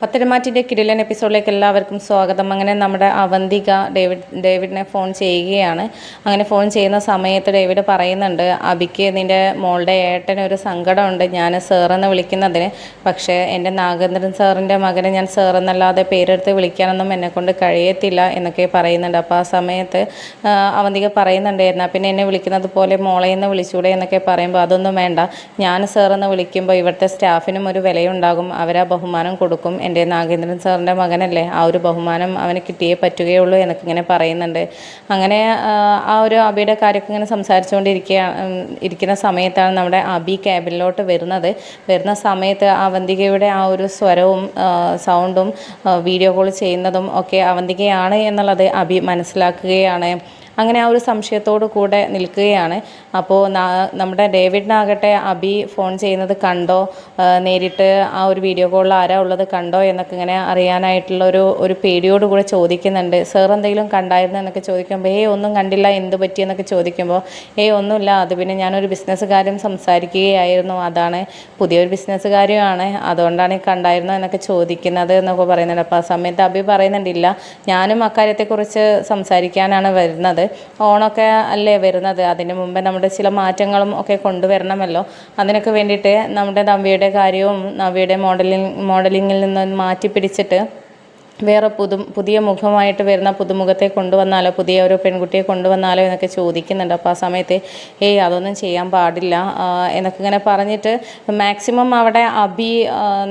പത്തരമാറ്റിൻ്റെ കിടിലൻ എപ്പിസോഡിലേക്ക് എല്ലാവർക്കും സ്വാഗതം. അങ്ങനെ നമ്മുടെ അവന്തിക ഡേവിഡിനെ ഫോൺ ചെയ്യുകയാണ്. അങ്ങനെ ഫോൺ ചെയ്യുന്ന സമയത്ത് ഡേവിഡ് പറയുന്നുണ്ട്, അബിക്ക് നിൻ്റെ മോളുടെ ഏട്ടനൊരു സങ്കടമുണ്ട് ഞാൻ സാറെന്ന് വിളിക്കുന്നതിന്. പക്ഷേ എൻ്റെ നാഗേന്ദ്രൻ സാറിൻ്റെ മകനെ ഞാൻ സാറെന്നല്ലാതെ പേരെടുത്ത് വിളിക്കാനൊന്നും എന്നെക്കൊണ്ട് കഴിയത്തില്ല എന്നൊക്കെ പറയുന്നുണ്ട്. അപ്പോൾ ആ സമയത്ത് അവന്തിക പറയുന്നുണ്ട്, എന്നാൽ പിന്നെ എന്നെ വിളിക്കുന്നത് പോലെ മോളെന്ന് വിളിച്ചൂടെ എന്നൊക്കെ പറയുമ്പോൾ അതൊന്നും വേണ്ട, ഞാൻ സാറെന്ന് വിളിക്കുമ്പോൾ ഇവിടുത്തെ സ്റ്റാഫിനും ഒരു വിലയുണ്ടാകും, അവരാ ബഹുമാനം കൊടുക്കും, എൻ്റെ നാഗേന്ദ്രൻ സാറിൻ്റെ മകനല്ലേ, ആ ഒരു ബഹുമാനം അവന് കിട്ടിയേ പറ്റുകയുള്ളൂ എന്നൊക്കെ ഇങ്ങനെ പറയുന്നുണ്ട്. അങ്ങനെ ആ ഒരു അബിയുടെ കാര്യമൊക്കെ ഇങ്ങനെ ഇരിക്കുന്ന സമയത്താണ് നമ്മുടെ അബി ക്യാബിനിലോട്ട് വരുന്ന സമയത്ത് അവന്തികയുടെ ആ ഒരു സ്വരവും സൗണ്ടും വീഡിയോ കോൾ ചെയ്യുന്നതും ഒക്കെ അവന്തികയാണ് എന്നുള്ളത് അബി മനസ്സിലാക്കുകയാണ്. അങ്ങനെ ആ ഒരു സംശയത്തോടു കൂടെ നിൽക്കുകയാണ്. അപ്പോൾ നമ്മുടെ ഡേവിഡിനാകട്ടെ അബി ഫോൺ ചെയ്യുന്നത് കണ്ടോ, നേരിട്ട് ആ ഒരു വീഡിയോ കോളിൽ ആരാ ഉള്ളത് കണ്ടോ എന്നൊക്കെ ഇങ്ങനെ അറിയാനായിട്ടുള്ള ഒരു പേടിയോടുകൂടെ ചോദിക്കുന്നുണ്ട്. സാർ എന്തെങ്കിലും കണ്ടായിരുന്നു എന്നൊക്കെ ചോദിക്കുമ്പോൾ ഒന്നും കണ്ടില്ല, എന്ത് പറ്റിയെന്നൊക്കെ ചോദിക്കുമ്പോൾ ഒന്നുമില്ല, അത് പിന്നെ ഞാനൊരു ബിസിനസ് കാര്യം സംസാരിക്കുകയായിരുന്നു, അതാണ്, പുതിയൊരു ബിസിനസ് കാര്യമാണ്, അതുകൊണ്ടാണ് കണ്ടായിരുന്നു എന്നൊക്കെ ചോദിക്കുന്നത് എന്നൊക്കെ പറയുന്നുണ്ട്. അപ്പോൾ ആ സമയത്ത് അബി പറയുന്നുണ്ടില്ല, ഞാനും അക്കാര്യത്തെക്കുറിച്ച് സംസാരിക്കാനാണ് വരുന്നത്, ഓണമൊക്കെ അല്ലേ വരുന്നത്, അതിന് മുമ്പേ നമ്മുടെ ചില മാറ്റങ്ങളും ഒക്കെ കൊണ്ടുവരണമല്ലോ, അതിനൊക്കെ വേണ്ടിയിട്ട് നമ്മുടെ നവ്യയുടെ കാര്യവും നവ്യയുടെ മോഡലിങ്ങിൽ നിന്ന് മാറ്റി പിടിച്ചിട്ട് വേറെ പുതിയ മുഖമായിട്ട് വരുന്ന പുതുമുഖത്തെ കൊണ്ടുവന്നാലോ, പുതിയ ഒരു പെൺകുട്ടിയെ കൊണ്ടുവന്നാലോ എന്നൊക്കെ ചോദിക്കുന്നുണ്ട്. അപ്പോൾ ആ സമയത്ത് അതൊന്നും ചെയ്യാൻ പാടില്ല എന്നൊക്കെ ഇങ്ങനെ പറഞ്ഞിട്ട് മാക്സിമം അവിടെ അബി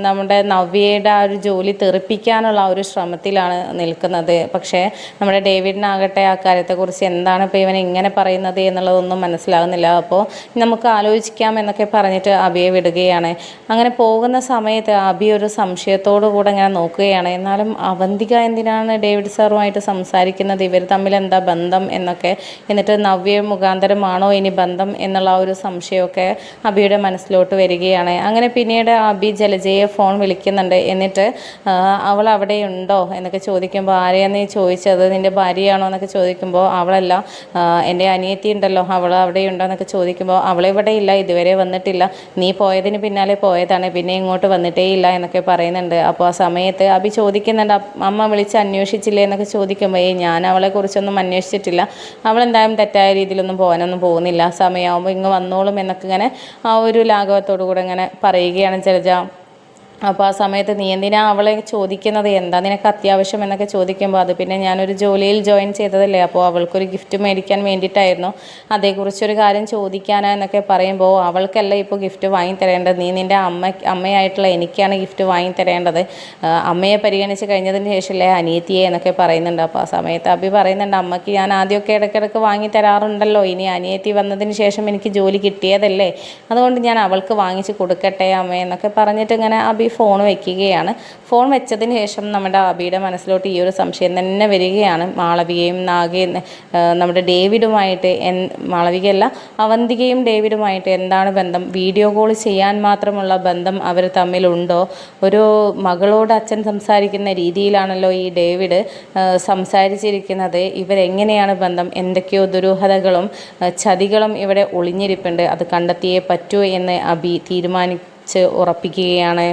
നമ്മുടെ നവ്യയുടെ ആ ഒരു ജോലി തെറിപ്പിക്കാനുള്ള ആ ഒരു ശ്രമത്തിലാണ് നിൽക്കുന്നത്. പക്ഷേ നമ്മുടെ ഡേവിഡിനാകട്ടെ ആ കാര്യത്തെക്കുറിച്ച് എന്താണ് ഇപ്പോൾ ഇവൻ ഇങ്ങനെ പറയുന്നത് എന്നുള്ളതൊന്നും മനസ്സിലാകുന്നില്ല. അപ്പോൾ നമുക്ക് ആലോചിക്കാം എന്നൊക്കെ പറഞ്ഞിട്ട് അബിയെ വിടുകയാണ്. അങ്ങനെ പോകുന്ന സമയത്ത് അബി ഒരു സംശയത്തോടു കൂടെ ഇങ്ങനെ നോക്കുകയാണ്. എന്നാലും അവന്തിക എന്തിനാണ് ഡേവിഡ് സാറുമായിട്ട് സംസാരിക്കുന്നത്, ഇവർ തമ്മിൽ എന്താ ബന്ധം എന്നൊക്കെ, എന്നിട്ട് നവ്യ മുഖാന്തരമാണോ ഇനി ബന്ധം എന്നുള്ള ആ ഒരു സംശയമൊക്കെ അബിയുടെ മനസ്സിലോട്ട് വരികയാണ്. അങ്ങനെ പിന്നീട് അബി ജലജയെ ഫോൺ വിളിക്കുന്നുണ്ട്. എന്നിട്ട് അവൾ അവിടെയുണ്ടോ എന്നൊക്കെ ചോദിക്കുമ്പോൾ, ആരെയാണ് നീ ചോദിച്ചത്, നിൻ്റെ ഭാര്യയാണോ എന്നൊക്കെ ചോദിക്കുമ്പോൾ അവളല്ല, എൻ്റെ അനിയത്തി ഉണ്ടല്ലോ, അവൾ അവിടെയുണ്ടോ എന്നൊക്കെ ചോദിക്കുമ്പോൾ അവളിവിടെ ഇല്ല, ഇതുവരെ വന്നിട്ടില്ല, നീ പോയതിന് പിന്നാലെ പോയതാണ്, പിന്നെ ഇങ്ങോട്ട് വന്നിട്ടേ ഇല്ല എന്നൊക്കെ പറയുന്നുണ്ട്. അപ്പോൾ ആ സമയത്ത് അബി ചോദിക്കുന്നുണ്ട്, അമ്മ വിളിച്ച് അന്വേഷിച്ചില്ലേ എന്നൊക്കെ ചോദിക്കുമ്പോൾ ഞാൻ അവളെക്കുറിച്ചൊന്നും അന്വേഷിച്ചിട്ടില്ല, അവളെന്തായാലും തെറ്റായ രീതിയിലൊന്നും പോകാനൊന്നും പോകുന്നില്ല, സമയമാകുമ്പോൾ ഇങ്ങ് വന്നോളും എന്നൊക്കെ ഇങ്ങനെ ആ ഒരു ലാഘവത്തോടു കൂടെ ഇങ്ങനെ പറയുകയാണ് ജലജ. അപ്പോൾ ആ സമയത്ത് നീ എന്തിനാ അവളെ ചോദിക്കുന്നത്, എന്താ നിനക്ക് അത്യാവശ്യം എന്നൊക്കെ ചോദിക്കുമ്പോൾ, അത് പിന്നെ ഞാനൊരു ജോലിയിൽ ജോയിൻ ചെയ്തതല്ലേ, അപ്പോൾ അവൾക്കൊരു ഗിഫ്റ്റ് മേടിക്കാൻ വേണ്ടിയിട്ടായിരുന്നു, അതേക്കുറിച്ചൊരു കാര്യം ചോദിക്കാനാ എന്നൊക്കെ പറയുമ്പോൾ, അവൾക്കല്ല ഇപ്പോൾ ഗിഫ്റ്റ് വാങ്ങിത്തരേണ്ടത്, നീ നിൻ്റെ അമ്മയായിട്ടുള്ള എനിക്കാണ് ഗിഫ്റ്റ് വാങ്ങിത്തരേണ്ടത്, അമ്മയെ പരിഗണിച്ച് കഴിഞ്ഞതിന് ശേഷമല്ലേ അനിയത്തിയെ എന്നൊക്കെ പറയുന്നുണ്ട്. അപ്പോൾ ആ സമയത്ത് അബി പറയുന്നുണ്ട്, അമ്മയ്ക്ക് ഞാൻ ആദ്യമൊക്കെ ഇടയ്ക്കിടയ്ക്ക് വാങ്ങി തരാറുണ്ടല്ലോ, ഇനി അനിയത്തി വന്നതിന് ശേഷം എനിക്ക് ജോലി കിട്ടിയതല്ലേ, അതുകൊണ്ട് ഞാൻ അവൾക്ക് വാങ്ങിച്ച് കൊടുക്കട്ടെ അമ്മ എന്നൊക്കെ പറഞ്ഞിട്ട് ഇങ്ങനെ അബി ഫോൺ വയ്ക്കുകയാണ്. ഫോൺ വെച്ചതിന് ശേഷം നമ്മുടെ അബിയുടെ മനസ്സിലോട്ട് ഈ ഒരു സംശയം തന്നെ വരികയാണ്, മാളവികയും നമ്മുടെ ഡേവിഡുമായിട്ട് മാളവികയല്ല അവന്തികയും ഡേവിഡുമായിട്ട് എന്താണ് ബന്ധം, വീഡിയോ കോൾ ചെയ്യാൻ മാത്രമുള്ള ബന്ധം അവർ തമ്മിലുണ്ടോ, ഒരു മകളോട് അച്ഛൻ സംസാരിക്കുന്ന രീതിയിലാണല്ലോ ഈ ഡേവിഡ് സംസാരിച്ചിരിക്കുന്നത്, ഇവരെങ്ങനെയാണ് ബന്ധം, എന്തൊക്കെയോ ദുരൂഹതകളും ചതികളും ഇവിടെ ഒളിഞ്ഞിരിപ്പുണ്ട്, അത് കണ്ടെത്തിയേ പറ്റൂ എന്ന് അബി തീരുമാനിച്ച് ഉറപ്പിക്കുകയാണ്.